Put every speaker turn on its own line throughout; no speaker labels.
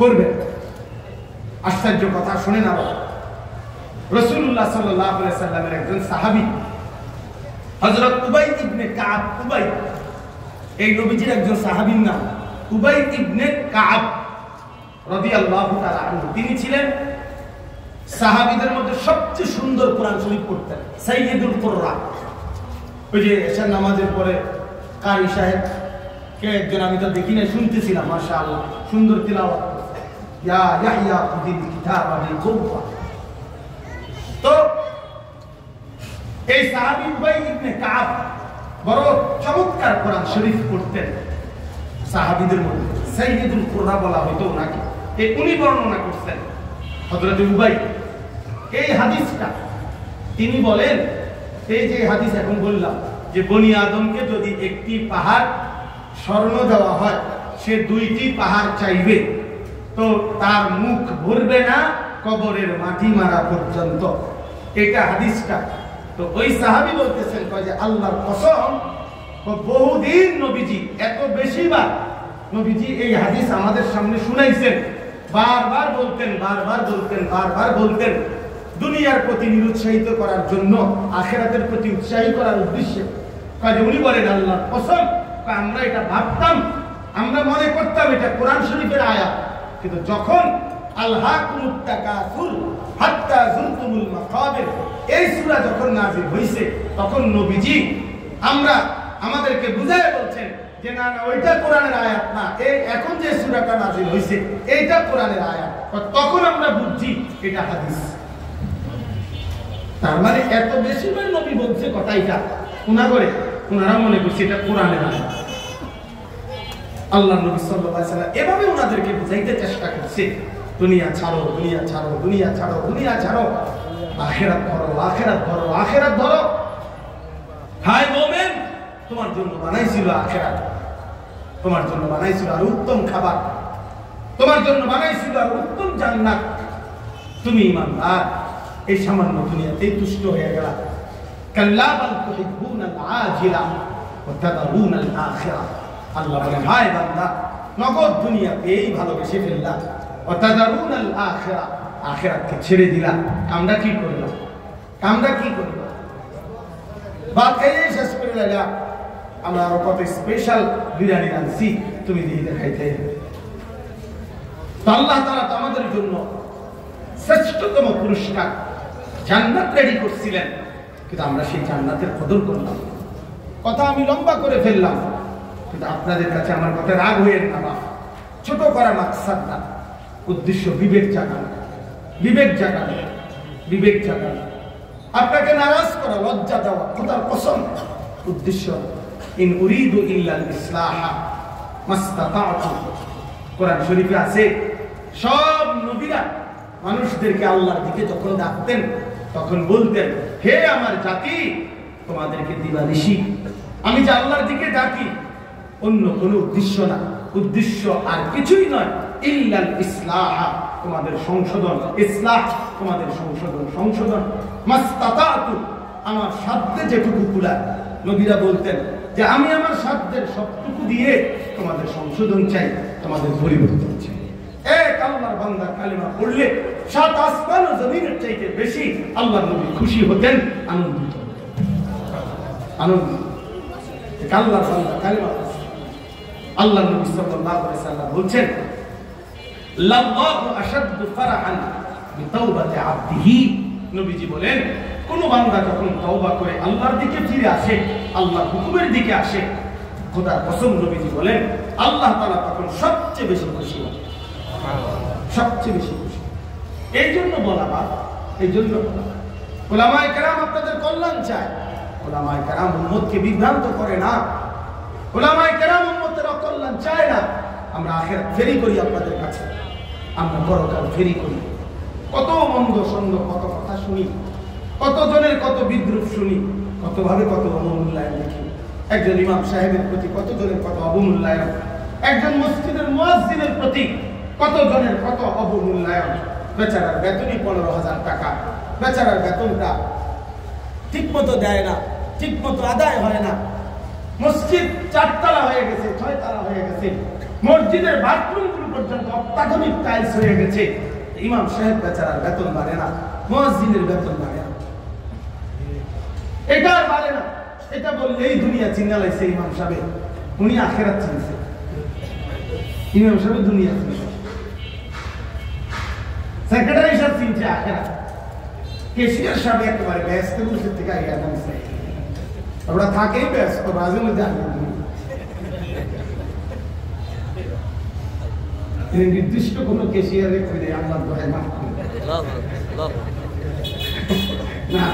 করবেন। আশ্চর্য কথা শুনে না, রাসূলুল্লাহ সাল্লাল্লাহু আলাইহি সাল্লামের একজন সাহাবী হযরত উবাই ইবনে কাব, উবাই এই নবীজির একজন সাহাবীর নাম উবাই ইবনে কাব রাদিয়াল্লাহু তাআলা আনহু। তিনি ছিলেন সাহাবীদের মধ্যে সবচেয়ে সুন্দর কোরআন শরীফ পড়তেন, সাইয়্যিদুল কুররা। ওই যে এশার নামাজের পরে কারি সাহেব কে একজন, আমি তো দেখি না, শুনতেছিলাম, মাশাআল্লাহ সুন্দর তিলাওয়াত, ইয়া ইয়াহইয়া খুদিল কিতাবা বিকুওয়া। তো এই সাহাবী উবাই ইবনে কাব বড় চমৎকার কোরআন শরীফ পড়তেন। সাহাবীদের মধ্যে সাইয়্যিদুল কুররা বলা হতো ওনাকে। উনি বর্ণনা করছেন হযরত উবাই এই হাদিসটা। তিনি বলেন, এই যে হাদিস এখন বললাম যে বনি আদমকে যদি একটি পাহাড় স্বর্ণ দেওয়া হয়, সে 2টি পাহাড় চাইবে, তো তার মুখ ভরবে না কবরের মাটি মারা পর্যন্ত। এটা হাদিসটা। তো ওই সাহাবী বলতেছেন যে আল্লাহর কসম, বহুদিন নবীজি, এত বেশিবার নবীজি এই হাদিস আমাদের সামনে শুনাইছেন, বারবার বলতেন, বারবার বলতেন, বারবার বলতেন, দুনিয়ার প্রতি নিরুৎসাহিত করার জন্য, আখিরাতের প্রতি উৎসাহী করার উদ্দেশ্যে। কাজে উনি বলেন আল্লাহর কসম, আমরা এটা ভাবতাম, আমরা মনে করতাম এটা কোরআন শরীফের আয়াত, কিন্তু যখন আলহাকুমুত তাকাসুর হাত্তা যুরতুমুল মাকাবির এই সূরা যখন নাযিল হইছে, তখন নবীজি আমাদেরকে বুঝায় বলছেন যে না না, ওইটা কোরআনের আয়াত না, এই এখন যে সূরাটা নাযিল হইছে এইটা কোরআনের আয়াত। তখন আমরা বুঝছি এটা হাদিস। তার মানে এত বেশিবার নবী বলছে কথা, এটা ওনারা মনে করছে এটা কোরআনের আয়াত। আল্লাহ নবী সাল্লাল্লাহু আলাইহি ওয়াসাল্লাম এভাবে ওনাদেরকে বুঝাইতে চেষ্টা করছে, দুনিয়া ছাড়ো, দুনিয়া ছাড়ো, দুনিয়া ছাড়ো, দুনিয়া ছাড়ো, আখিরাত ধরো, আখিরাত ধরো, আখিরাত ধরো। হায় মুমিন, তোমার জন্য বানাইছিল আখিরাত, তোমার জন্য বানাইছিল আর উত্তম খাবার, তোমার জন্য বানাইছিল আর উত্তম জান্নাত। তুমি ঈমানদার, এই সামান্য দুনিয়াতেই তুষ্ট হয়ে গেলা। কাল্লা বাল তুহিব্বুনাল আজিলা ওয়া তাদারুনাল আখিরা। আল্লাহ বলেন, হায় বান্দা, নগদ দুনিয়া পেয়েই ভালোবেসে ফেললা, ওয়া তাদারুনাল আখিরা, আখিরাতকে ছেড়ে দিলা। আমরা কি করলাম? আমরা কি করলাম? ভাত খাইয়ে শেষ করে দিলাম, আমরা আরো কত স্পেশাল বিরিয়ানি রাঁধছি, তুমি দিয়ে দেখাইতে। আল্লাহ তাআলা তো আমাদের জন্য শ্রেষ্ঠতম পুরস্কার জান্নাত রেডি করছিলেন, কিন্তু আমরা সেই জান্নাতের কদর করলাম। কথা আমি লম্বা করে ফেললাম, কিন্তু আপনাদের কাছে আমার কথা রাগ হয়ে না, ছোট করা মাকসাদ না, উদ্দেশ্য বিবেক জাগানো, বিবেক জাগানো, বিবেক জাগানো, আপনাকে নারাজ করা, লজ্জা দেওয়া, খোদার কসম উদ্দেশ্য। ইন উরিদু ইল্লাল ইসলাহা মাস্তাতাতু। কোরআন শরীফে আছে, সব নবীরা মানুষদেরকে আল্লাহর দিকে যখন ডাকতেন, তখন বলতেন, হে আমার জাতি, তোমাদেরকে দিবানিশি আমি যে আল্লাহর দিকে ডাকি, অন্য কোনো উদ্দেশ্য না, উদ্দেশ্য আর কিছুই নয়, ইল্লাল ইসলাহা, তোমাদের সংশোধন, ইসলাহ তোমাদের সংশোধন, সংশোধন, মাস্তাতাতু, আমার সাধ্যে যেটুকু কুলায়। নবীরা বলতেন যে আমি আমার সাধ্যের সবটুকু দিয়ে তোমাদের সংশোধন চাই, তোমাদের পরিবর্তন চাই। এক আল্লাহর বান্দা কালিমা পড়লে 7 আসমান ও জমিনের চাইতে বেশি আল্লাহর নবী খুশি হতেন, আনন্দিত হতেন, আনন্দিত। আল্লাহর বান্দা কালিমা পড়ছে, আল্লাহর নবী সাল্লাল্লাহু আলাইহি সাল্লাম বলছেন, লাল্লাহু আশাদ্দু ফারাহান বিতাওবাতি আবদিহি। নবীজি বলেন, কোন বান্দা যখন তওবা করে আল্লাহর দিকে ফিরে আসে, আল্লাহর হুকুমের দিকে আসে, খোদার কসম নবীজি বলেন, আল্লাহ তাআলা তখন সবচেয়ে বেশি খুশি হন, সবচেয়ে বেশি খুশি। এই জন্য বলা, এই জন্য উলামায়ে কেরাম আপনাদের কল্যাণ চায়। উলামায়ে কেরাম উম্মতকে বিভ্রান্ত করে না, উলামায়ে কেরাম উম্মতের অকল্যাণ চায় না। আমরা আখিরাত ফেরি করি আপনাদের কাছে, আমরা পরকাল ফেরি করি। কত মন্দ সন্দ, কত কথা শুনি, কত জনের কত বিদ্রুপ শুনি, কত ভাবে কত অবমূল্যায়ন দেখি। একজন ইমাম সাহেবের প্রতি কত জনের কত অবমূল্যায়ন, একজন মসজিদের মুয়াজ্জিনের প্রতি কত জনের কত অবমূল্যায়ন। বেচারার বেতনই 15,000 টাকা, বেচারার বেতনটা ঠিক মতো দেয় না, ঠিক মতো আদায় হয় না। মসজিদ 4 তলা হয়ে গেছে, 6 তলা হয়ে গেছে, মসজিদের বাথরুমগুলো পর্যন্ত অত্যাধুনিক টাইলস হয়ে গেছে। ইমাম সাহেব বেচারার বেতন বাড়ে না, মুয়াজ্জিনের বেতন বাড়ে না, এটা আর বাড়ে না। এটা বললেই দুনিয়া চিন্তা লাইছে ইমাম সাহেব, উনি আখেরাত চিনছে। ইমাম সাহেব দুনিয়া চিনছে, সেক্রেটারি সাহেব চিনছে আখেরাত, কেশিয়ার সাহেব একেবারে ব্যস্ত বসে থেকে আগে নামছে, ওরা থাকেই ব্যস্ত, মাঝে মধ্যে আগে নির্দিষ্ট কোনো কেশিয়ারে করে আল্লাহ দোহাই মাফ করে না,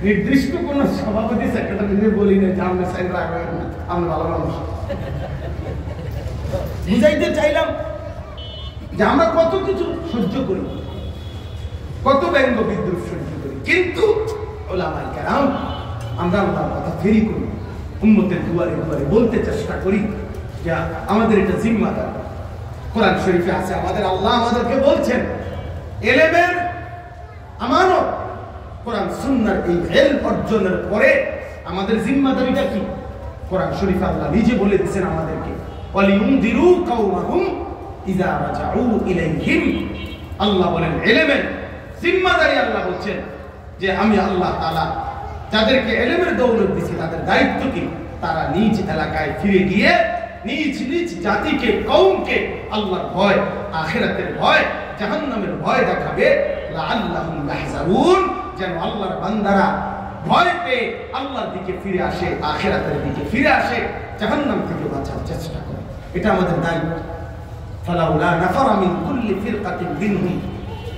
নির্দিষ্ট কোন সভাপতি সেক্রেটারি বলি না যে আমরা সাইড রাখবেন না, আমরা ভালো মানুষ। বুঝাইতে চাইলাম যে আমরা কত কিছু সহ্য করি, কত ব্যঙ্গ বিদ্রুপ সহ্য করি, কিন্তু ওলামায়ে কেরাম আমরা আল্লাহর কথা ফেরি করি, উম্মতের দুয়ারে দুয়ারে বলতে চেষ্টা করি যে আমাদের এটা জিম্মাদার। কোরআন শরীফে আছে আমাদের আল্লাহ আমাদেরকে বলছেন ইলমের আমানত, কোরআন সুন্নাহর এই ইলম অর্জনের পরে আমাদের জিম্মাদারিটা কি? কোরআন শরীফে আল্লাহ নিজে বলে দিয়েছেন আমাদেরকে ওয়ালিউনদিরু কাওমাহুম ইযা রাজাউ ইলাইহিম। আল্লাহ বলেন ইলমের জিম্মাদারি আল্লাহ বলছেন যে আমি আল্লাহ তাআলা যাদেরকে ইলমের দৌলত দিয়েছি তাদের দায়িত্ব কি? তারা নিজ এলাকায় ফিরে গিয়ে নিজ নিজ জাতিকে, কওমকে আল্লাহর ভয়, আখিরাতের ভয়, জাহান্নামের ভয় দেখাবে। লাআল্লাহুম ইয়াহজারুন, যেন আল্লাহর বান্দারা ভয় পেয়ে আল্লাহর দিকে ফিরে আসে, আখিরাতের দিকে ফিরে আসে, জাহান্নাম থেকে বাঁচার চেষ্টা করে। এটা আমাদের দায়িত্ব। ফালাউলা নাফারা মিন কুল্লি ফিরকাতিন মিনহুম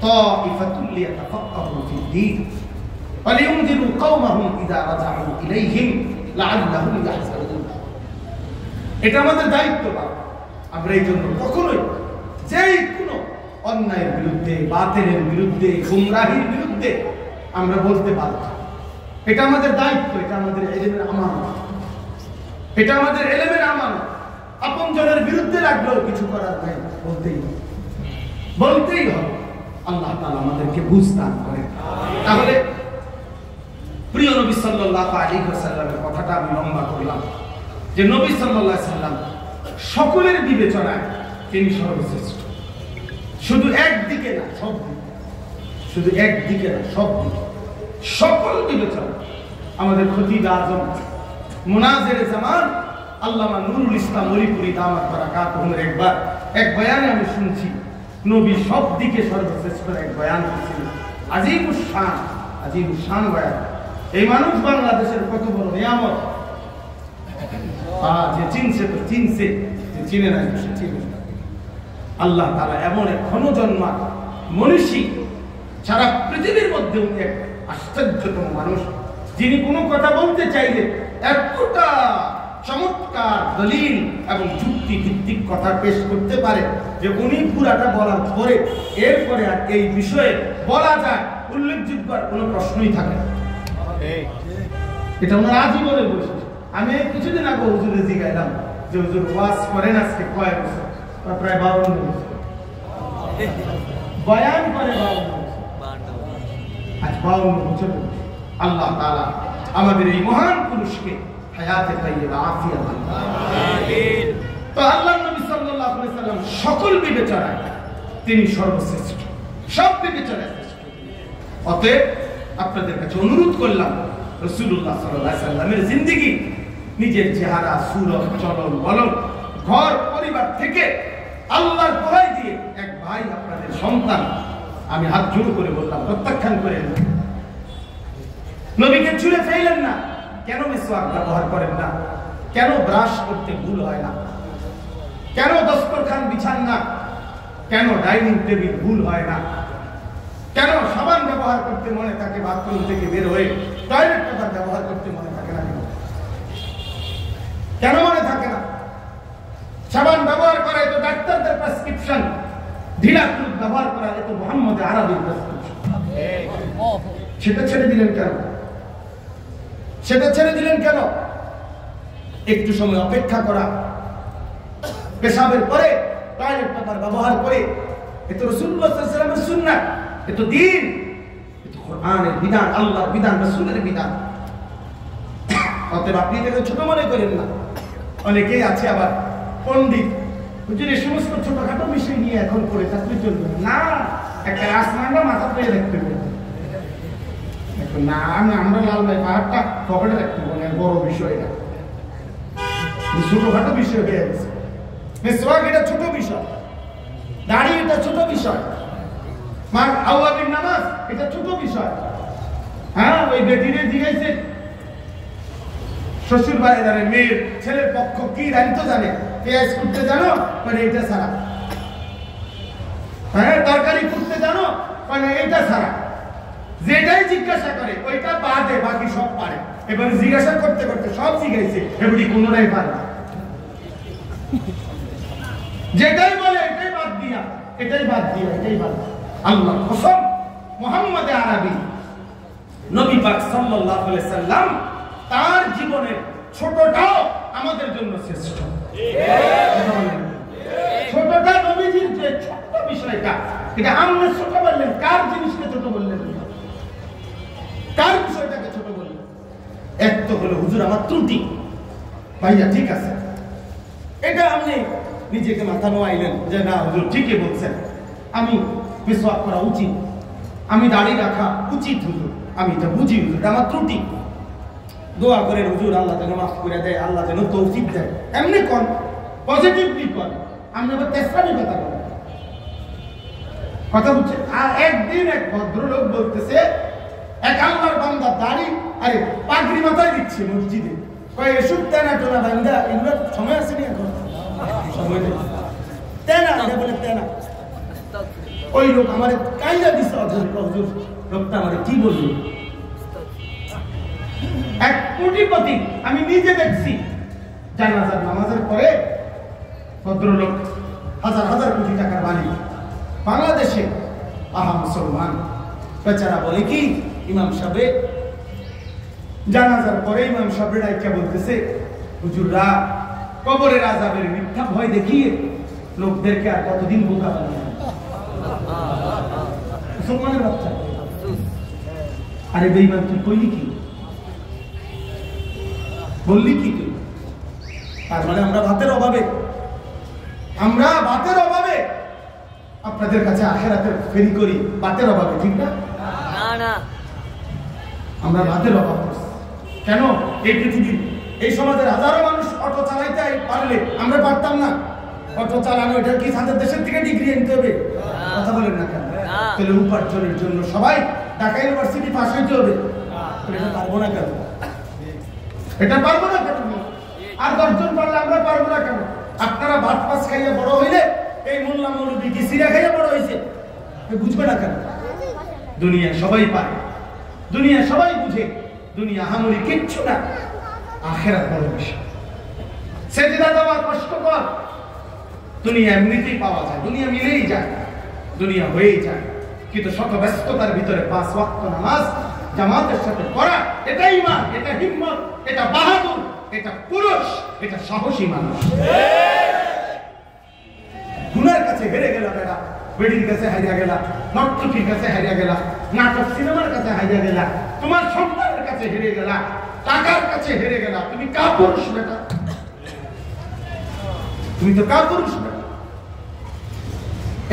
তাইফাতুন লিয়াতাফাক্কাহু ফিদ-দীন ওয়ালিউনদিরু কওমাহুম ইযা রাজাউ ইলাইহিম লাআল্লাহুম ইয়াহজারুন। এটা আমাদের দায়িত্ব। আমরা এই জন্য কখনোই যেই কোনো অন্যায়ের বিরুদ্ধে, বাতিলের বিরুদ্ধে, গুমরাহির বিরুদ্ধে আমরা বলতে বাধ্য। এটা আমাদের দায়িত্ব, এটা আমাদের ইলমের আমানত, এটা আমাদের ইলমের আমানত। আপনজনের বিরুদ্ধে লাগলেও কিছু করার নাই, বলতেই হবে। আল্লাহ তাআলা আমাদেরকে বুঝ দান করেন। তাহলে প্রিয় নবী সাল্লাল্লাহু আলাইহি ওয়াসাল্লামের কথাটা আমি লম্বা করলাম যে নবী সাল্লাল্লাহু আলাইহি ওয়াসাল্লাম সকলের বিবেচনায় তিনি সর্বশ্রেষ্ঠ। শুধু একদিকে না, সব দিকে, শুধু একদিকে না, সব দিকে, সকল বিবেচনা। আমাদের খতিব আজম মুনাজিরে জামান আল্লামা নুরুল ইসলাম মরিপুরি দামাত বারাকাতুহুর একবার এক বয়ানে আমি শুনছি, নবী সব দিকে সর্বশ্রেষ্ঠ এক বয়ান করেছিলেন। আজিমুস শান বয়ান। এই মানুষ বাংলাদেশের কত বড় নিয়ামত। যে চিনছে তো চিনছে, যে চিনে নাই সে চিনে। আল্লাহ তাআলা এমন এক ক্ষণজন্মা মনীষী, সারা পৃথিবীর মধ্যে উনি এক আশ্চর্যতম মানুষ, যিনি কোনো কথা বলতে চাইলে এতটা চমৎকার দলিল এবং যুক্তি ভিত্তিক কথা পেশ করতে পারে যে উনি পুরাটা বলার পরে এরপরে আর এই বিষয়ে বলা যায় উল্লেখযোগ্য আর কোনো প্রশ্নই থাকে না। এটা ওনার আজীবনের বৈশিষ্ট্য। আমি কিছুদিন আগে হুজুরে জিজ্ঞাসলাম যে হুজুর ওয়াজ করেন আজকে কয় বছর? প্রায় 52 বছর। বয়ান করে 52 বছর, আজ 52 বছর। আল্লাহ তাআলা আমাদের এই মহান পুরুষকে হায়াতে তাইয়্যিবা আফিয়াত দান করুন। আমিন। তো আল্লাহর নবী সাল্লাল্লাহু আলাইহি ওয়াসাল্লাম সকল বিবেচনায় তিনি সর্বশ্রেষ্ঠ, সব বিবেচনায় শ্রেষ্ঠ। অতএব আপনাদের কাছে অনুরোধ করলাম রাসূলুল্লাহ সাল্লাল্লাহু আলাইহি ওয়াসাল্লামের জিন্দেগি, নিজের চেহারা, সুরত, চলন বলন, ঘর পরিবার থেকে আল্লাহর ভয় দিয়ে এক ভাই আপনাদের সন্তান, আমি হাত জোড় করে বললাম প্রত্যাখ্যান করেন না, নবীকে ছুঁড়ে ফেলেন না। কেন মিসওয়াক ব্যবহার করেন না? কেন ব্রাশ করতে ভুল হয় না? কেন দস্তরখান বিছান না? কেন ডাইনিং টেবিল ভুল হয় না? কেন সাবান ব্যবহার করতে মনে থাকে বাথরুম থেকে বের হয়ে টয়লেট পেপার ব্যবহার করতে মনে থাকে না? কেন মনে থাকে না? সাবান ব্যবহার করা তো ডাক্তারদের প্রেসক্রিপশন, ঢিলা ক্লুথ ব্যবহার করা তো মুহাম্মদ আরবির প্রেসক্রিপশন। সেটা ছেড়ে দিলেন কেন? সেটা ছেড়ে দিলেন কেন? একটু সময় অপেক্ষা করা, পেশাবের পরে টয়লেট পেপার ব্যবহার করে, এ তো রাসূলুল্লাহ সাল্লাল্লাহু আলাইহি ওয়াসাল্লামের সুন্নাত, এ তো দ্বীন, এ তো কোরআনের বিধান, আল্লাহর বিধান, রাসূলের বিধান। অতএব আপনি এটাকে ছোট মনে করেন না। অনেকেই আছে আবার পণ্ডিত হুজুর এই সমস্ত ছোটখাটো বিষয় নিয়ে এখন করে থাকলে চলবে না, একটা আসমানটা মাথা পেয়ে রাখতে হবে। না আমরা লাল ভাই পাহাড়টা পকেটে রাখতে হবে, বড় বিষয় না, ছোটখাটো বিষয় হয়ে গেছে। মেসওয়াক এটা ছোট বিষয়, দাড়ি এটা ছোট বিষয়, মা আওয়াবিন নামাজ এটা ছোট বিষয়। হ্যাঁ, ওই বেটিরে জিজ্ঞাসে শ্বশুর বাড়ির মেয়ের ছেলের পক্ষ কি রাঁধতে জানে, পেঁয়াজ করতে জানো, মানে এটা ছাড়া। হ্যাঁ, তরকারি করতে জানো, মানে এটা ছাড়া। যেটাই জিজ্ঞাসা করে ওইটা বাদে বাকি সব পারে। এবার জিজ্ঞাসা করতে করতে সব জিজ্ঞাসা, এবারে কোনোটাই পারে না। যেটাই বলে এটাই বাদ দিয়া, এটাই বাদ দিয়া, এটাই বাদ। আল্লাহ কসম, মুহাম্মদ আরবি নবী পাক সাল্লাল্লাহু আলাইহি সাল্লাম তার জীবনের ছোটটাও আমাদের জন্য শ্রেষ্ঠ। ছোটটা নবীজির যে ছোট বিষয়টা, এটা আমরা ছোট বললেন, কার জিনিসকে ছোট বললেন, কার বিষয়টাকে ছোট বললেন? এক তো হলো হুজুর আমার ত্রুটি, ভাইয়া ঠিক আছে, এটা আপনি নিজেকে মাথা নোয়াইলেন যে না হুজুর ঠিকই বলছেন, আমি মিসওয়াক করা উচিত, আমি দাড়ি রাখা উচিত হুজুর, আমি এটা বুঝি হুজুর, এটা আমার ত্রুটি। দোয়া করেন হুজুর আল্লাহ যেন মাফ করে দেয়, আল্লাহ যেন তৌফিক দেয়। এমনি কোন পজিটিভলি কোন, আমি আবার তেসরামি কথা বলেন, কথা বুঝছেন? আর একদিন এক ভদ্রলোক বলতেছে, এক আল্লাহর বান্দা দাড়ি আরে পাগড়ি মাথায় দিচ্ছে মসজিদে, কয় এসব তেনা টোনা বান্দা, এগুলোর সময় আসেনি এখন, সময় নেই, তেনা এটা বলে তেনা। ওই লোক আমার কাইলা দিছে, হুজুর লোকটা আমার কি বললো, এক কোটিপতি আমি নিজে দেখছি। জানাজার নামাজের পরে ভদ্রলোক হাজার হাজার কোটি টাকার মালিক, বাংলাদেশে, আহা মুসলমান বেচারা বলে কি, ইমাম সাহেব জানাজার পরে ইমাম সাহেব ডাইকা বলতেছে, হুজুররা কবরের আযাবের মিথ্যা ভয় দেখিয়ে লোকদেরকে আর কতদিন বোকা বানাবে। মুসলমানের বাচ্চা, আরে বেঈমান তুই কইলি কি, বললি কি তুই? তার মানে আমরা ভাতের অভাবে, আমরা ভাতের অভাবে আপনাদের কাছে আখিরাতের ফেরি করি, ভাতের অভাবে, ঠিক না? না, আমরা ভাতের অভাব করছি কেন? এই পৃথিবীর এই সমাজের হাজারো মানুষ অটো চালাইতে পারলে আমরা পারতাম না? অটো চালানো এটা কি আমাদের দেশের থেকে ডিগ্রি আনতে হবে? কথা বলেন না কেন? তাহলে উপার্জনের জন্য সবাই ঢাকা ইউনিভার্সিটি পাস হইতে হবে, এটা পারবো না কেন? এটা পারবো না কেন? আর 10 জন পারলে আমরা পারবো না কেন? আপনারা ভাত পাস খাইয়া বড় হইলে, এই মোল্লা মৌলবী কি সিরা খাইয়া বড় হয়েছে, বুঝবে না কেন? দুনিয়া সবাই পারে, দুনিয়া সবাই বুঝে, দুনিয়া হামুরি কিচ্ছু না, আখিরাত বড় বিষয়। সেজদা দেওয়া কষ্টকর, দুনিয়া এমনিতেই পাওয়া যায়, দুনিয়া মিলেই যায়, দুনিয়া হয়েই যায়, কিন্তু শত ব্যস্ততার ভিতরে 5 ওয়াক্ত নামাজ জামাতের সাথে পড়া, এটা ঈমান, এটা হিম্মত, এটা বাহাদুর, এটা পুরুষ, এটা সাহসী মানুষ। গুনার কাছে হেরে গেল বেটা, বেডির কাছে হারিয়ে গেলা, নর্তকীর কাছে হারিয়ে গেলা, নাটক সিনেমার কাছে হারিয়ে গেলা, তোমার সন্তানের কাছে হেরে গেলা, টাকার কাছে হেরে গেলা, তুমি কাপুরুষ বেটা, তুমি তো কাপুরুষ বেটা।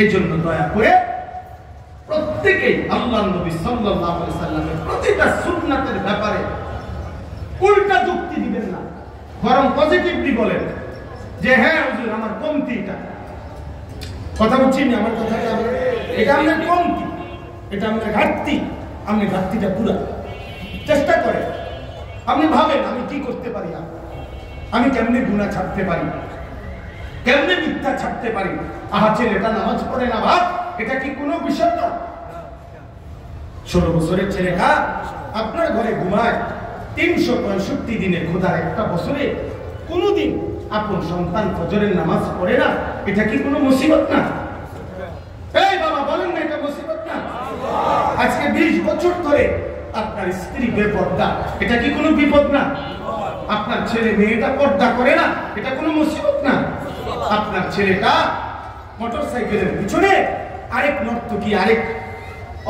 এই জন্য দয়া করে প্রত্যেকেই আল্লাহর নবী সাল্লাল্লাহু আলাইহি সাল্লামের প্রতিটা সুন্নাতের ব্যাপারে উল্টা যুক্তি দিবেন না, বরং পজিটিভলি বলেন যে হ্যাঁ হুজুর আমার কমতি, এটা কথা বলছি না, আমার কথাটা এটা আমার কমতি, এটা আমার ঘাটতি, আপনি ঘাটতিটা পুরা চেষ্টা করেন, আপনি ভাবেন আমি কি করতে পারি, আমি কেমনে গুনাহ ছাড়তে পারি, কেমনে মিথ্যা ছাড়তে পারি। আহা ছেলেটা নামাজ পড়ে না, ভাব এটা কি কোনো বিষয় না? 16 বছরের ছেলেটা আপনার ঘরে ঘুমায়, 365 দিনে খোদার একটা বছরে কোনদিন আপন সন্তান ফজরের নামাজ পড়ে না, এটা কি কোনো মুসিবত না? এই বাবা বলেন না এটা মুসিবত না? আজকে 20 বছর ধরে আপনার স্ত্রী বেপর্দা, এটা কি কোনো বিপদ না? আপনার ছেলে মেয়েটা পর্দা করে না, এটা কোনো মুসিবত না? আপনার ছেলেটা মোটরসাইকেলের পিছনে আরেক নর্তকী, আরেক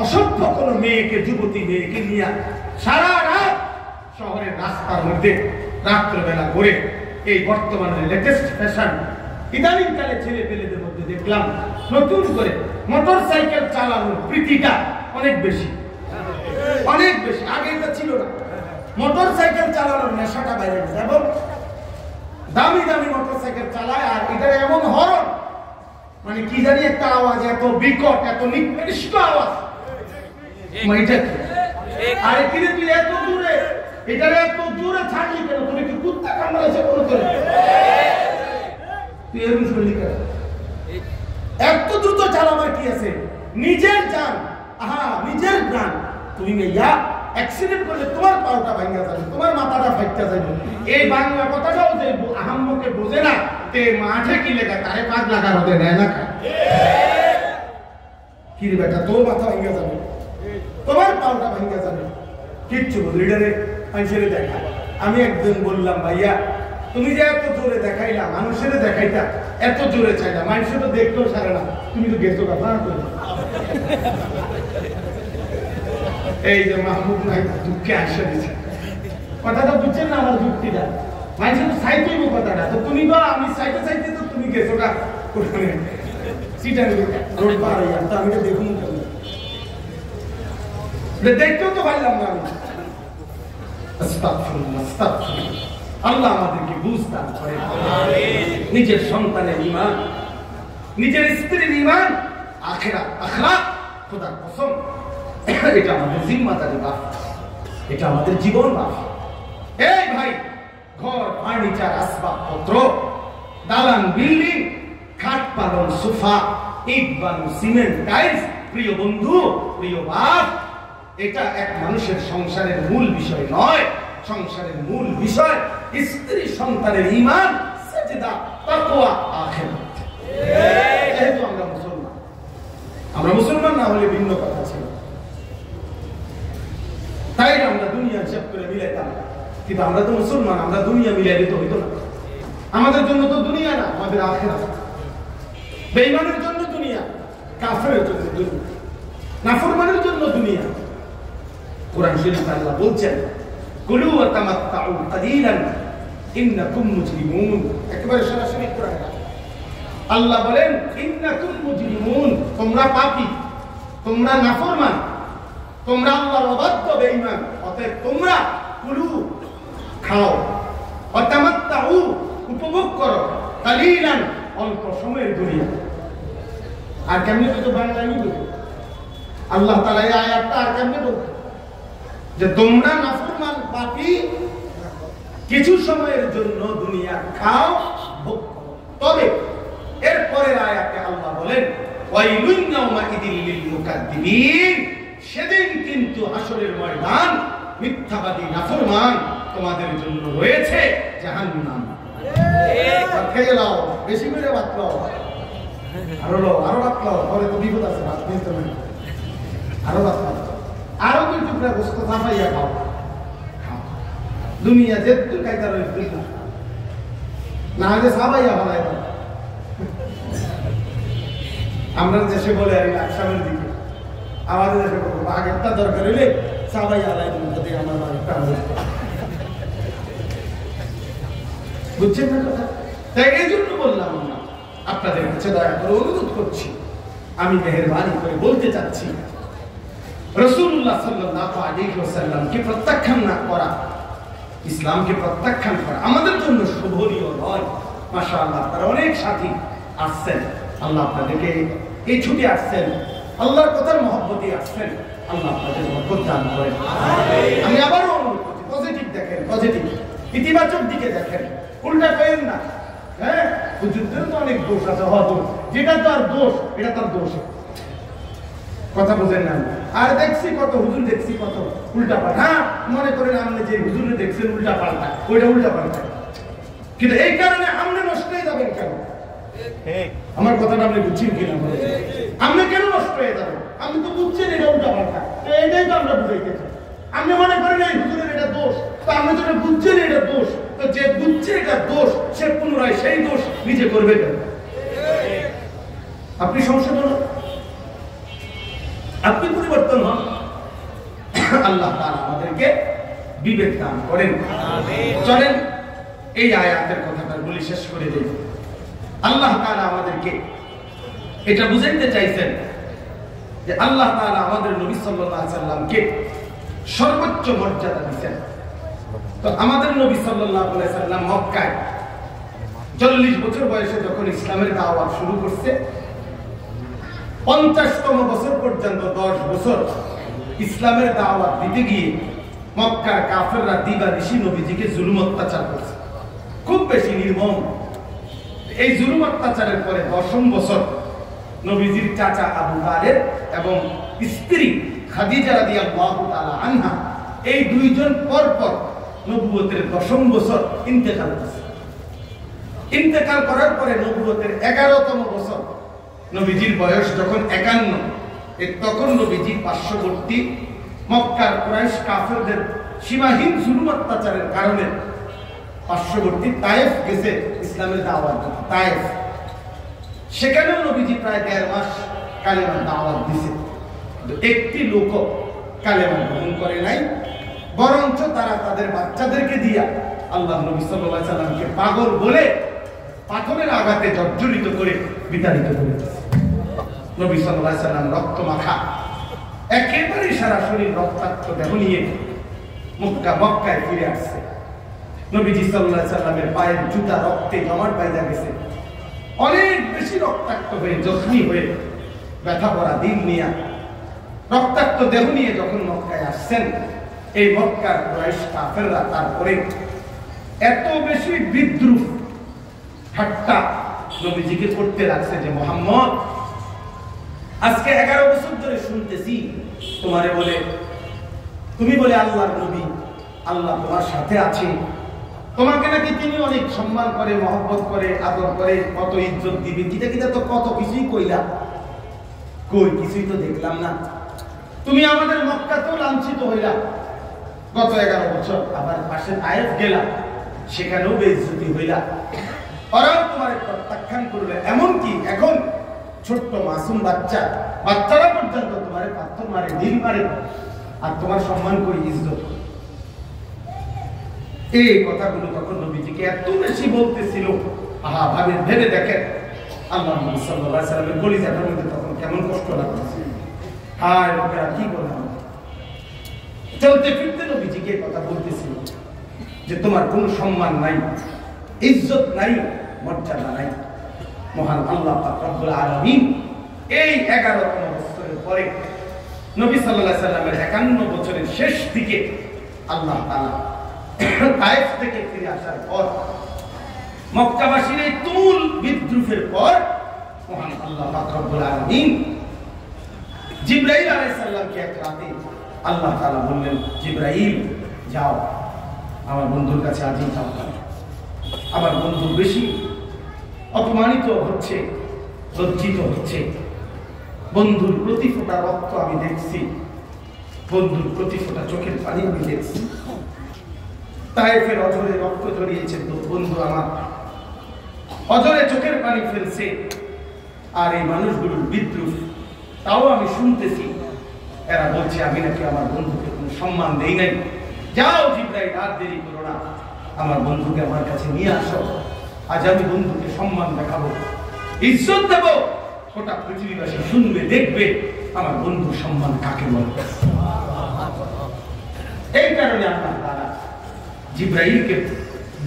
অসভ্য কোনো মেয়েকে, যুবতী মেয়েকে নিয়ে সারা রাত শহরের রাস্তার মধ্যে রাত্রবেলা ঘুরে, এই বর্তমানে লেটেস্ট ফ্যাশন ইদানিং কালে ছেলে পেলেদের মধ্যে দেখলাম নতুন করে মোটর সাইকেল চালানোর প্রীতিটা অনেক বেশি, অনেক বেশি। আগে এটা ছিল না। মোটর সাইকেল চালানোর নেশাটা বাইরে গেছে এবং দামি দামি মোটর সাইকেল চালায়, আর এটার এমন হরন, মানে কি জানি একটা আওয়াজ, এত বিকট, এত নিকৃষ্ট আওয়াজ। আরে কিরে তুই এত দূরে, এটারে এত দূরে ছাড়লি কেন? তুমি কি কুত্তা কামড়াইছে কোনো করে? তুই এরকম শুনলি কেন? এত দ্রুত চালাবার কি আছে? নিজের জান, আহা নিজের প্রাণ, তুমি ইয়া অ্যাক্সিডেন্ট করলে তোমার পাওটা ভাঙা যাবে, তোমার মাথাটা ফাইটা যাবে। এই বাংলা কথাটাও যে আহাম্মকে বোঝে না, তে মাঠে কি লেখা তারে পাক লাগা হতে নেয় না খায়। কি রে বেটা, তোর মাথা ভাঙা যাবে, তোমার পাওটা ভাঙা যাবে, কিচ্ছু লিডারে মানুষের দেখা। আমি একদিন বললাম, ভাইয়া তুমি যে এত জোরে দেখাইলা, মানুষের দেখাইতা, এত জোরে চাইলা, মানুষের তো দেখতেও সারে না, তুমি তো গেছো কথা করে। এই যে মাহমুদ নাই দুঃখে আসে দিচ্ছে, কথাটা বুঝছেন না আমার যুক্তিটা? মানুষের তো সাইতেই কথাটা, তো তুমি তো আমি সাইতে সাইতে তো তুমি গেছো গা ওখানে সিটার রোড পার হইয়া, তো আমি তো দেখুন দেখতেও তো পারলাম না আমি। আস্তাগফিরুল্লাহ, আস্তাগফিরুল্লাহ। আল্লাহ আমাদেরকে বুঝ দান করেন। নিজের সন্তানের ঈমান, নিজের স্ত্রীর ঈমান, আখিরাত, আখলাক, খোদার কসম এটা আমাদের জিম্মাদারি বাপ, এটা আমাদের জীবন বাপ। এই ভাই, ঘর, ফার্নিচার, আসবাবপত্র, দালান, বিল্ডিং, খাট পালন, সোফা, ইট বালু, সিমেন্ট, টাইলস, প্রিয় বন্ধু, প্রিয় বাপ, এটা এক মানুষের সংসারের মূল বিষয় নয়। সংসারের মূল বিষয় স্ত্রী সন্তানের ঈমান, সিজদা, তাকওয়া, আখিরাত। যেহেতু আমরা মুসলমান, আমরা মুসলমান না হলে ভিন্ন কথা ছিল, তাই আমরা দুনিয়া হিসাব করে মিলাইতাম। কিন্তু আমরা তো মুসলমান, আমরা দুনিয়া মিলাই দিতে হইতো না। আমাদের জন্য তো দুনিয়া না, আমাদের আখিরাত। বেঈমানের জন্য দুনিয়া, কাফেরের জন্য দুনিয়া, নাফরমানের জন্য দুনিয়া। কোরআন শরীফে আল্লাহ বলছেন, কুলু ওয়া তামাত্তাউ কালিলান ইন্নাকুম মুজরিমুন। একেবারে সরাসরি কোরআন আল্লাহ বলেন, ইন্নাকুম মুজরিমুন, তোমরা পাপী, তোমরা নাফরমান, তোমরা আল্লাহর অবাধ্য বেঈমান। অতএব তোমরা কুলু, খাও, ওয়া তামাত্তাউ, উপভোগ করো, কালিলান, অল্প সময়ের দুনিয়া। আর কেমনে তো বাংলায় বলবে আল্লাহ তাআলা এই আয়াতটা, আর কেমনে বলবে যে তোমরা নাফরমান পাপী, কিছু সময়ের জন্য দুনিয়া খাও, ভোগ করো। তবে এরপরের আয়াতে আল্লাহ বলেন, ওয়াইলুন ইয়াউমাইদিল লিল মুকাদ্দিবিন, সেদিন কিন্তু হাসরের ময়দান মিথ্যাবাদী নাফরমান তোমাদের জন্য রয়েছে জাহান্নাম। খেয়ে নাও, বেশি করে ভাত খাও, আরো লো, আরো ভাত খাও, পরে তো বিপদ আছে, ভাত নিতে হবে, আরো ভাত খাও, আরো দুই টুকরা গোস্ত চাপাইয়া খাও। দুনিয়া যেহেতু কায়দা রয়েছে না, হলে চাপাইয়া ফেলাই। আমরা দেশে বলে আর আসামের দিকে, আমাদের দেশে বলবো আগেরটা দরকার হইলে চাপাইয়া আলাই যদি আমার বাড়িটা বুঝছেন না কথা? তাই এই জন্য বললাম না, আপনাদের কাছে দয়া করে অনুরোধ করছি, আমি মেহেরবানি করে বলতে চাচ্ছি, রাসূলুল্লাহ সাল্লাল্লাহু আলাইহি ওয়াসাল্লামকে প্রত্যাখ্যান না করা, ইসলামকে প্রত্যাখ্যান করা আমাদের জন্য শোভনীয় নয়। মাশাআল্লাহ, আপনারা অনেক সাথী আসছেন, আল্লাহ আপনাদেরকে এই ছুটে আসছেন, আল্লাহর কথার মহব্বতে আসছেন, আল্লাহ আপনাদের বরকত দান করেন। আমি আবারও অনুরোধ করছি, পজিটিভ দেখেন, পজিটিভ, ইতিবাচক দিকে দেখেন, উল্টা করেন না। হ্যাঁ, হুজুরদের তো অনেক দোষ আছে, হয়তো যেটা তার দোষ, এটা তার দোষ, কথা বোঝেন না। আর দেখছি কত হুজুর, দেখছি কত উল্টা পাল্টা। হ্যাঁ, মনে করেন আপনি যে হুজুরে দেখছেন উল্টা পাল্টা, ওইটা উল্টা পাল্টা, কিন্তু এই কারণে আপনি নষ্ট হয়ে যাবেন কেন? আমার কথাটা আপনি বুঝছেন কিনা? আপনি কেন নষ্ট হয়ে যাবেন? আপনি তো বুঝছেন এটা উল্টা পাল্টা, এটাই তো আমরা বুঝাইতে চাই। আপনি মনে করেন এই হুজুরের এটা দোষ, তো আপনি তো বুঝছেন এটা দোষ, তো যে বুঝছে এটা দোষ, সে পুনরায় সেই দোষ নিজে করবে কেন? আপনি সংশোধন, আপনি পরিবর্তন হন। আল্লাহ তাআলা আমাদেরকে বিবেক দান করেন। চলেন এই আয়াতের কথাটা বলে শেষ করে দিই। আল্লাহ তাআলা আমাদেরকে এটা বুঝাইতে চাইছেন যে আল্লাহ তাআলা আমাদের নবী সাল্লাল্লাহু আলাইহি সাল্লামকে সর্বোচ্চ মর্যাদা দিয়েছেন। তো আমাদের নবী সাল্লাল্লাহু আলাইহি সাল্লাম মক্কায় 40 বছর বয়সে যখন ইসলামের দাওয়াত শুরু করছে, 50তম বছর পর্যন্ত 10 বছর ইসলামের দাওয়াত দিতে গিয়ে মক্কার কাফেররা দিবানিশি নবীজিকে জুলুম অত্যাচার করছে, খুব বেশি নির্মম। এই জুলুম অত্যাচারের পরে 10ম বছর নবীজির চাচা আবু তালেব এবং স্ত্রী খাদিজা রাদিয়াল্লাহু তাআলা আনহা এই দুইজন পর পর নবুয়তের 10ম বছর ইন্তেকাল করেছে। ইন্তেকাল করার পরে নবুয়তের 11তম বছর নবীজির বয়স যখন 51, তখন নবীজি পার্শ্ববর্তী মক্কার কুরাইশ কাফেরদের সীমাহীন জুলুম অত্যাচারের কারণে পার্শ্ববর্তী তায়েফ গেছে ইসলামের দাওয়াত দিতে। তায়েফ, সেখানেও নবীজি প্রায় 1.5 মাস কালেমার দাওয়াত দিয়েছে, কিন্তু একটি লোক কালেমা গ্রহণ করে নাই, বরঞ্চ তারা তাদের বাচ্চাদেরকে দিয়া আল্লাহ নবী সাল্লাল্লাহু আলাইহি সাল্লামকে পাগল বলে পাথরের আঘাতে জর্জরিত করে বিতাড়িত করে দিয়েছে। নবী সাল্লাল্লাহু আলাইহি সাল্লাম রক্ত মাখা একেবারে সারা শরীর রক্তাক্ত দেহ নিয়ে মক্কায় ফিরে আসছে। নবীজি সাল্লাল্লাহু আলাইহি সাল্লামের পায়ের জুতা রক্তে জমাট বাইধা গেছে, অনেক বেশি রক্তাক্ত হয়ে জখমি হয়ে ব্যথা ভরা দিন নিয়ে রক্তাক্ত দেহ নিয়ে যখন মক্কায় আসছেন, এই মক্কার কুরাইশ কাফেররা তারপরে এত বেশি বিদ্রুপ ঠাট্টা নবীজিকে করতে লাগছে যে মুহাম্মদ, আজকে 11 বছর ধরে শুনতেছি তোমারে বলে, তুমি বলে আল্লাহর নবী, আল্লাহ তোমার সাথে আছে, তোমাকে নাকি তিনি অনেক সম্মান করে, মহব্বত করে, আদর করে, কত ইজ্জত দিবে, কিটা তো কত কিছুই কইলা, কই কিছুই তো দেখলাম না। তুমি আমাদের মক্কাতেও লাঞ্ছিত হইলা গত 11 বছর, আবার পাশে তায়েফ গেলা, সেখানেও বেইজ্জতি হইলা, ওরাও তোমার প্রত্যাখ্যান করবে। এমনকি এখন ছোট্ট মাসুম বাচ্চারা পর্যন্ত তোমার পাথর মারে, ঢিল মারে, আর তোমার সম্মান করি, ইজ্জত। এই কথাগুলো তখন নবীজিকে এত বেশি বলতেছিল, আহা ভেবে দেখেন আল্লাহ নবী সাল্লাল্লাহু আলাইহি সাল্লামের কলিজাটার মধ্যে তখন কেমন কষ্ট লাগতেছে। হায় লোকেরা কি বলে, চলতে ফিরতে নবীজিকে কথা বলতেছিল যে তোমার কোনো সম্মান নাই, ইজ্জত নাই, মর্যাদা নাই। মহান আল্লাহ পাক রব্বুল আলামিন এই 11তম বছরের পরে নবী সাল্লাল্লাহু আলাইহি সাল্লামের 51 বছরের শেষ দিকে আল্লাহ তাআলা তায়েফ থেকে ফিরে আসার পর, মক্কাবাসীর এই তুমুল বিদ্রুপের পর মহান আল্লাহ পাক রব্বুল আলামিন জিবরাইল আলাইহিস সালামকে এক রাতে আল্লাহ তাআলা বললেন, জিবরাইল যাও আমার বন্ধুর কাছে আজই যাও। আমার বন্ধু বেশি অপমানিত হচ্ছে, লজ্জিত হচ্ছে, বন্ধুর প্রতি ফোঁটা রক্ত আমি দেখছি, বন্ধুর প্রতি ফোঁটা চোখের পানি আমি দেখছি। তায়েফের অঝরে রক্ত ঝরিয়েছে তো বন্ধু আমার, অঝরে চোখের পানি ফেলছে, আর এই মানুষগুলোর বিদ্রুপ তাও আমি শুনতেছি। এরা বলছে আমি নাকি আমার বন্ধুকে কোনো সম্মান দেই নাই। যাও জিবরাইল, আর দেরি করো না, আমার বন্ধুকে আমার কাছে নিয়ে আসো, আজ আমি বন্ধুকে সম্মান দেখাবো, ইজ্জত দেব, গোটা পৃথিবীবাসী শুনবে, দেখবে আমার বন্ধুর সম্মান কাকে বলে। এই কারণে আল্লাহ তাআলা জিবরাইলকে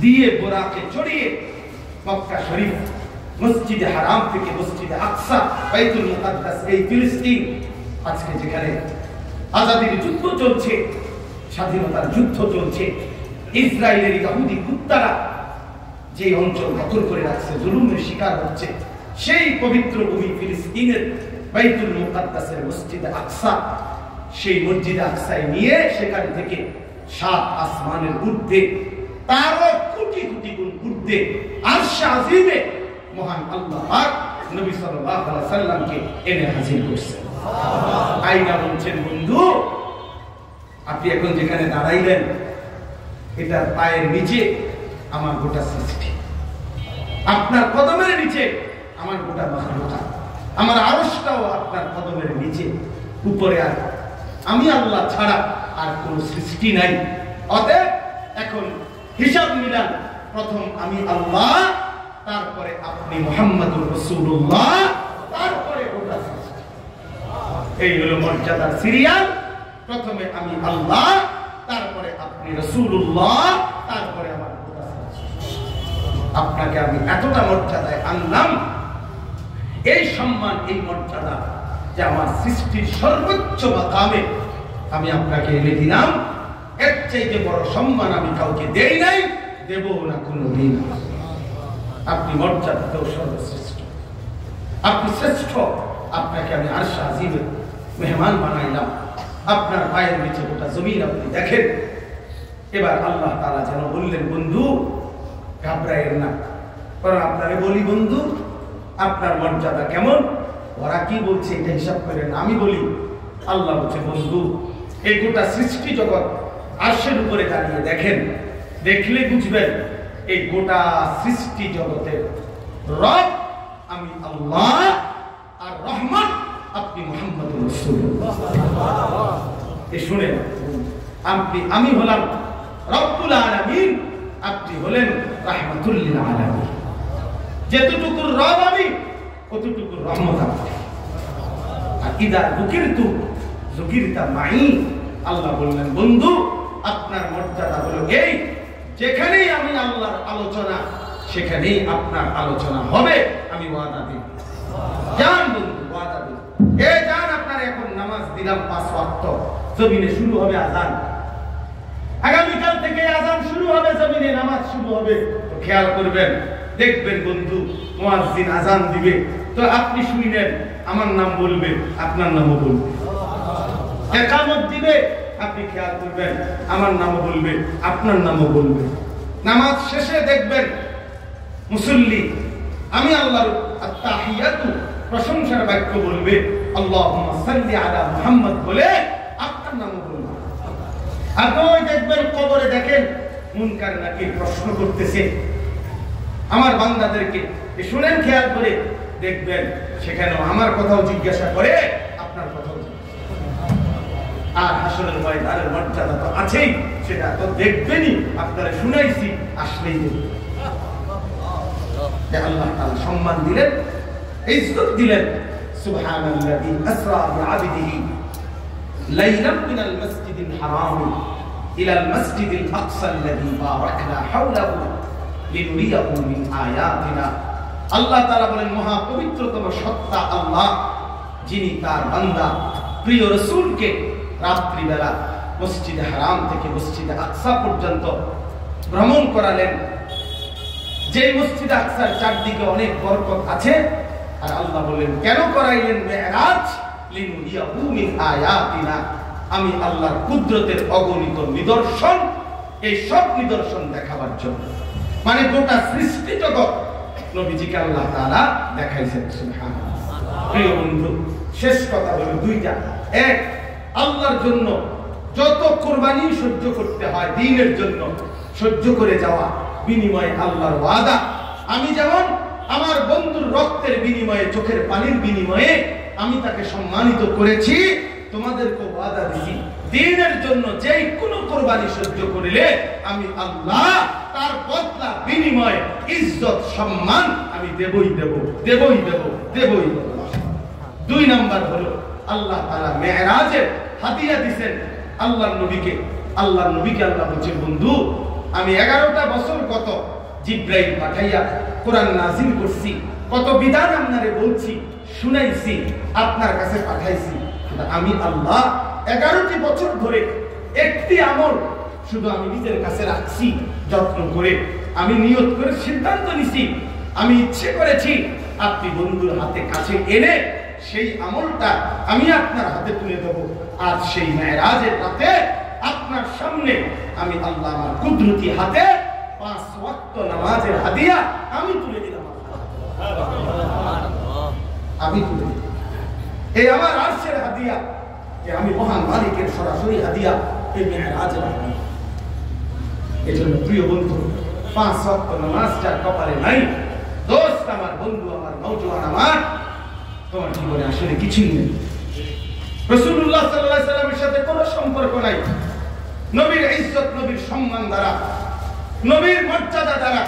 দিয়ে বোরাকে চড়িয়ে মক্কা শরীফ, মসজিদে হারাম থেকে মসজিদে আকসা, বাইতুল মুকাদ্দাস, এই ফিলিস্তিন আজকে যেখানে আজাদির যুদ্ধ চলছে, স্বাধীনতার যুদ্ধ চলছে, ইসরায়েলের ইহুদি কুত্তারা যে অঞ্চল দখল করে রাখছে, জুলুমের শিকার হচ্ছে, সেই পবিত্র ভূমি ফিলিস্তিনের বাইতুল মুকাদ্দাসের মসজিদে আকসা, সেই মসজিদে আকসায় নিয়ে সেখান থেকে 7 আসমানের ঊর্ধ্বে, তারও কোটি কোটি গুণ ঊর্ধ্বে আরশে আজিমে মহান আল্লাহ পাক নবী সাল্লাল্লাহু আলাইহি সাল্লামকে এনে হাজির করছেন। আইনা বলছেন, বন্ধু আপনি এখন যেখানে দাঁড়াইলেন, এটা পায়ের নিচে আমার গোটা সৃষ্টি, আপনার কদমের নিচে আমার গোটা মাখলুক, আমার আরশটাও আপনার কদমের নিচে, উপরে আর আমি আল্লাহ ছাড়া আর কোন সৃষ্টি নাই। অতএব এখন হিসাব মিলান, প্রথম আমি আল্লাহ, তারপরে আপনি মুহাম্মাদুর রাসূলুল্লাহ, তারপরে গোটা সৃষ্টি। এই হলো মর্যাদার সিরিয়াল। প্রথমে আমি আল্লাহ, তারপরে আপনি রাসূলুল্লাহ, তারপরে আমার গোটা সৃষ্টি। আপনাকে আমি এতটা মর্যাদায় আনলাম, এই সম্মান, এই মর্যাদা যে আমার সৃষ্টির সর্বোচ্চ মাকামে আমি আপনাকে এনে দিলাম। এর চাইতে বড় সম্মান আমি কাউকে দেই নাই, দেব না কোনোদিন। আপনি মর্যাদাতেও সর্বশ্রেষ্ঠ, আপনি শ্রেষ্ঠ। আপনাকে আমি আরশে আজিমের মেহমান বানাইলাম। আপনার পায়ের নিচে গোটা জমিন আপনি দেখেন। এবার আল্লাহ তাআলা যেন বললেন, বন্ধু ঘাবড়ায়েন না, কারণ আপনারে বলি বন্ধু আপনার মর্যাদা কেমন, ওরা কি বলছে এটা হিসাব করেন, আমি বলি। আল্লাহ বলছে, বন্ধু এই গোটা সৃষ্টি জগৎ আরশের উপরে দাঁড়িয়ে দেখেন, দেখলে বুঝবেন এই গোটা সৃষ্টি জগতের রব আমি আল্লাহ, আর রহমান আপনি মুহাম্মদুর রাসূলুল্লাহ। এই শুনেন, আমি হলাম রব্বুল আলামিন, আপনি হলেন রাহমাতুল লিল আলামিন। যেতটুকুর রব আমি, কতটুকুর রহমত আপনি। আর ইদা যুকিরতু যুকিরতা মাই, আল্লাহ বললেন, বন্ধু আপনার মর্যাদা হলো এই, যেখানেই আমি আল্লাহর আলোচনা, সেখানেই আপনার আলোচনা হবে। আমি ওয়াদা দিই, জান বন্ধু, ওয়াদা দিই। এই জান, আপনার এখন নামাজ দিলাম 5 ওয়াক্ত, জমিনে শুরু হবে আযান। আগামীকাল থেকে আযান শুরু হবে, জমিনে নামাজ শুরু হবে। তো খেয়াল করবেন, দেখবেন বন্ধু মুয়াজ্জিন আযান দিবে, তো আপনি শুনেন, আমার নাম বলবে, আপনার নামও বলবে। ইকামত দিবে, আপনি খেয়াল করবেন, আমার নামও বলবে, আপনার নামও বলবে। নামাজ শেষে দেখবেন মুসল্লি আমি আল্লাহর আত-তাহিয়াতু প্রশংসার বাক্য বলবে, আল্লাহুম্মা সাল্লি আলা মুহাম্মদ বলে আপনার নামও বলবে। আপনি দেখবেন কবরে দেখেন মুনকার নাকির প্রশ্ন করতেছে আমার বান্দাদেরকে, শুনেন খেয়াল করে দেখবেন, সেখানেও আমার কথাও জিজ্ঞাসা করে, আপনার কথাও জিজ্ঞাসা। আর হাসরের ময়দানের মর্যাদা তো আছেই, সেটা তো দেখবেনই, আপনারা শুনাইছি, আসলেই দেখবেন। আল্লাহ তাআলা সম্মান দিলেন, ইজ্জত দিলেন। সুবহানাল্লাযী আসরা বিআবদিহি লাইলাম মিনাল মাসজিদিল হারাম ইলাল মাসজিদিল আকসা আল্লাযী বারাকনা হাওলাহু লিনুরিয়াহু মিন আয়াতিনা। আল্লাহ তাআলা বলেন, মহা পবিত্রতম সত্তা আল্লাহ, যিনি তার বান্দা প্রিয় রাসূলকে রাত্রিবেলা মসজিদে হারাম থেকে মসজিদে আকসা পর্যন্ত ভ্রমণ করালেন। যে মসজিদে আকসার চারদিকে অনেক বরকত আছে। আর আল্লাহ বলেন, কেন করাইলেন মেরাজ? লিনুরিয়াহু মিন আয়াতিনা, আমি আল্লাহর কুদরতের অগণিত নিদর্শন, এই সব নিদর্শন দেখাবার জন্য। মানে গোটা সৃষ্টি জগৎ নবীজিকে আল্লাহ তাআলা দেখাইছেন। সুবহানাল্লাহ। প্রিয় বন্ধু, শেষ কথা হলো দুইটা। এক, আল্লাহর জন্য যত কুরবানি সহ্য করতে হয়, দ্বীনের জন্য সহ্য করে যাওয়া, বিনিময়ে আল্লাহর ওয়াদা। আমি যেমন আমার বন্ধুর রক্তের বিনিময়ে, চোখের পানির বিনিময়ে আমি তাকে সম্মানিত করেছি, তোমাদেরকে ওয়াদা দিছি, দ্বীনের জন্য যে কোনো কুরবানি সহ্য করিলে আমি আল্লাহ তার বদলা, বিনিময়, ইজ্জত, সম্মান আমি দেবই দেব, দেবই দেব, দেবই দেব। 2 নাম্বার হলো আল্লাহ তাআলা মেরাজের হাদিয়া দিবেন আল্লাহর নবীকে। আল্লাহর নবীকে আল্লাহ বলেছেন, বন্ধু আমি 11টা বছর কত জিবরাইল পাঠাইয়া কোরআন নাযিল করছি, কত বিধান আপনারে বলছি, শুনাইছি, আপনার কাছে পাঠাইছি। আমি আল্লাহ 11টি বছর ধরে একটি আমল শুধু আমি নিজের কাছে রাখছি যত্ন করে। আমি নিয়ত করে সিদ্ধান্ত নিছি, আমি ইচ্ছে করেছি আপনি বন্ধুর হাতে কাছে এনে সেই আমলটা আমি আপনার হাতে তুলে দেব। আর সেই মেরাজের রাতে আপনার সামনে আমি আল্লাহ আমার কুদরতি হাতে 5 ওয়াক্ত নামাজের হাদিয়া আমি তুলে দিলাম। আমি তুলে দিলাম, এই আমার আরশের হাদিয়া, যে আমি মহান মালিকের সরাসরি হাদিয়া, এই মেরাজের হাদিয়া। এজন্য প্রিয় বন্ধু, 5 ওয়াক্ত নামাজ যার কপালে নাই, দোস্ত আমার, বন্ধু আমার, নওজোয়ান আমার, তোমার জীবনে আসলে কিছুই নেই। রাসূলুল্লাহ সাল্লাল্লাহু আলাইহি সাল্লামের সাথে কোনো সম্পর্ক নাই। নবীর ইজ্জত, নবীর সম্মান দ্বারা, নবীর মর্যাদা দ্বারা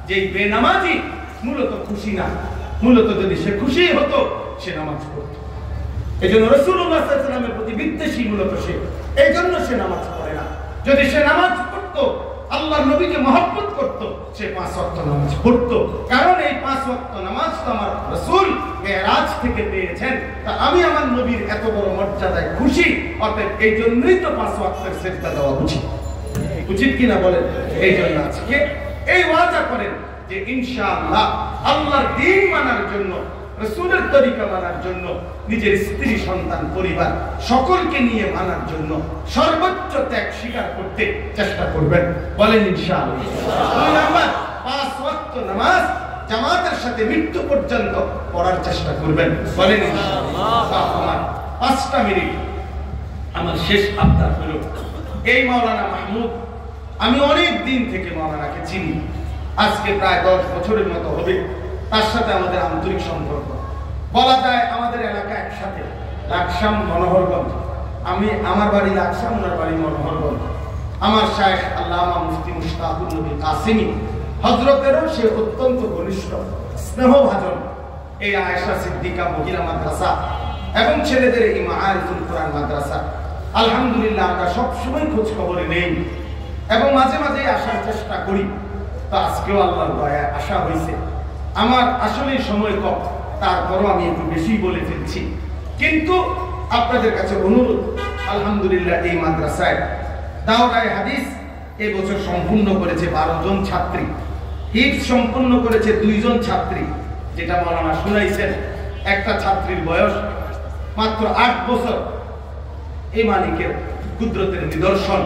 যেই বেনামাজি মূলত খুশি না। মূলত যদি সে খুশি হতো সে নামাজ পড়তো। এই জন্য রাসূলুল্লাহ সাল্লাল্লাহু আলাইহি ওয়াসাল্লামের প্রতি বিদ্বেষী মূলত সে, এই জন্য সে নামাজ পড়ে না। যদি সে নামাজ পড়তো, আল্লাহর নবীকে মহব্বত করত, সে 5 ওয়াক্ত নামাজ পড়তো। কারণ এই 5 ওয়াক্ত নামাজ তো আমার রাসূল মেরাজ থেকে পেয়েছেন। তা আমি আমার নবীর এত বড় মর্যাদায় খুশি, অতএব এই জন্যই তো 5 ওয়াক্তের সিজদা দেওয়া উচিত। উচিত কিনা বলেন? এই জন্য আজকে এই ওয়াদা করেন যে ইনশাআল্লাহ আল্লাহর দ্বীন মানার জন্য, রাসূলের তরিকা মানার জন্য, নিজের স্ত্রী সন্তান পরিবার সকলকে নিয়ে মানার জন্য সর্বোচ্চ ত্যাগ স্বীকার করতে চেষ্টা করবেন। বলেন ইনশাআল্লাহ। 2 নাম্বার, 5 ওয়াক্ত নামাজ জামাতের সাথে মৃত্যু পর্যন্ত পড়ার চেষ্টা করবেন। বলেন ইনশাআল্লাহ। আমার 5টা মিনিট আমার শেষ আবদার হলো, এই মাওলানা মাহমুদ, আমি অনেক দিন থেকে মাওলানাকে চিনি, আজকে প্রায় 10 বছরের মতো হবে তার সাথে আমাদের আন্তরিক সম্পর্ক। বলা যায় আমাদের এলাকা একসাথে, লাকসাম মনোহরগঞ্জ। আমার বাড়ি লাকসাম, ওনার বাড়ি মনোহরগঞ্জ। আমার শায়েখ আল্লামা মুফতি মুশতাকুর নবী কাসেমি হযরতেরও সে অত্যন্ত ঘনিষ্ঠ, স্নেহভাজন। এই আয়েশা সিদ্দিকা মহিলা মাদ্রাসা এবং ছেলেদের এই মাআরিফুল কোরআন মাদ্রাসা, আলহামদুলিল্লাহ আমরা সবসময় খোঁজ খবরে নেই এবং মাঝে মাঝে আসার চেষ্টা করি। তো আজকেও আল্লাহর দয়ায় আসা হয়েছে। আমার আসলে সময় কম, তারপরও আমি একটু বেশি বলে ফেলছি। কিন্তু আপনাদের কাছে অনুরোধ, আলহামদুলিল্লাহ এই মাদ্রাসায় দাওরায়ে হাদিস এবছর সম্পূর্ণ করেছে 12 জন ছাত্রী, হিফজ সম্পূর্ণ করেছে 2 জন ছাত্রী। যেটা মাওলানা শুনাইছেন, একটা ছাত্রীর বয়স মাত্র 8 বছর। এই মালিকের কুদরতের নিদর্শন,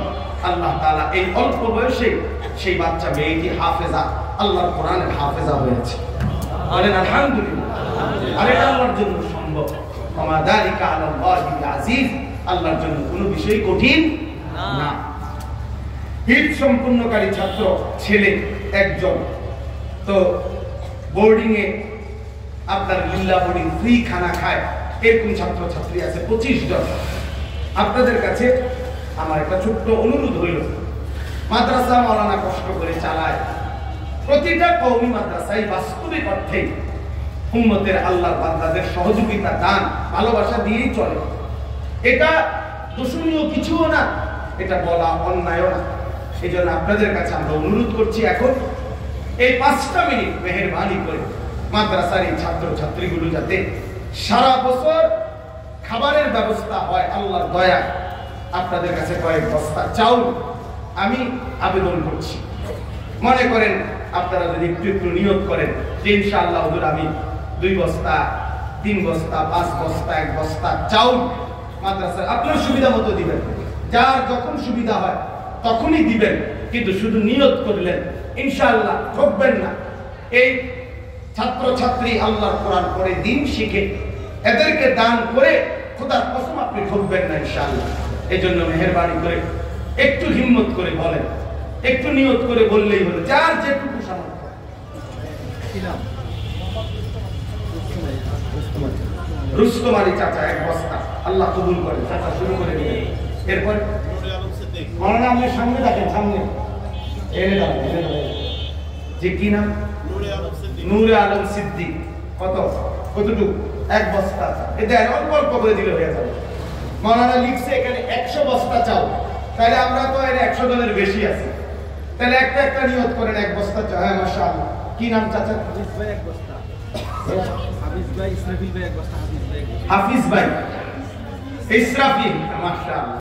আল্লাহ তাআলা এই অল্প বয়সে সেই বাচ্চা মেয়েটি হাফেজা, আল্লাহর কোরআনের হাফেজা হয়েছে। বলেন আলহামদুলিল্লাহ। আর এটা আল্লাহর জন্য সম্ভব। ওমা যালিকা আলাল্লাহি আজিজ, আল্লাহর জন্য কোনো বিষয় কঠিন না। হিফজ সম্পূর্ণকারী ছাত্র ছেলে একজন। তো বোর্ডিং এ আপনার লিল্লা বোর্ডিং ফ্রি খানা খায়, এরকম ছাত্র ছাত্রী আছে 25 জন। আপনাদের কাছে আমার একটা ছোট্ট অনুরোধ হইল, মাদ্রাসা মাওলানা কষ্ট করে চালায়, প্রতিটা কওমি মাদ্রাসায় বাস্তবিক অর্থে উম্মতের আল্লাহর বান্দাদের সহযোগিতা, দান, ভালোবাসা দিয়েই চলে। এটা দোষণীয় কিছুও না, এটা বলা অন্যায়ও না। এই জন্য আপনাদের কাছে আমরা অনুরোধ করছি, এখন এই 5টা মিনিট মেহেরবানি করে মাদ্রাসার এই ছাত্র ছাত্রীগুলো যাতে সারা বছর খাবারের ব্যবস্থা হয়, আল্লাহর দয়া আপনাদের কাছে কয়েক বস্তা চাউল আমি আবেদন করছি। মনে করেন আপনারা যদি একটু একটু নিয়ত করেন যে ইনশাআল্লাহ হুজুর আমি 2 বস্তা, 3 বস্তা, 5 বস্তা, 1 বস্তা চাউল মাদ্রাসার আপনার সুবিধা মতো দিবেন, যার যখন সুবিধা হয় তখনই দিবেন। কিন্তু শুধু নিয়ত করলেন, ইনশাআল্লাহ ঠকবেন না। এই ছাত্র ছাত্রী আল্লাহর কোরআন পড়ে দিন শিখে এদেরকে দান করে খোদার কসম আপনি ঠকবেন না ইনশাআল্লাহ। এই জন্য মেহেরবানি করে একটু হিম্মত করে বলেন, একটু নিয়ত করে বললেই হলো, যার যেটুকু সামর্থ্য। রুস্তম আলী চাচা 1 বস্তা, আল্লাহ কবুল করে। চাচা শুরু করে দিলেন। এরপর মাওলানা আপনার সামনে দেখেন, সামনে এনে দাও, এনে দাও। যে কি নাম? নূরে আলম সিদ্দিক। কতটুকু? 1 বস্তা। এটা অল্প অল্প করে দিলে হয়ে যাবে। মাওলানা লিখছে এখানে 100 বস্তা চাও, তাহলে আমরা তো এর 100 জনের বেশি আছি, তাহলে একটা একটা নিয়ত করেন 1 বস্তা চাও। হ্যাঁ মাশাআল্লাহ। কি নাম চাচা? হাফিজ ভাই 1 বস্তা। হাফিজ ভাই, ইসরাফিল ভাই 1 বস্তা। হাফিজ ভাই, ইসরাফিল, মাশাআল্লাহ।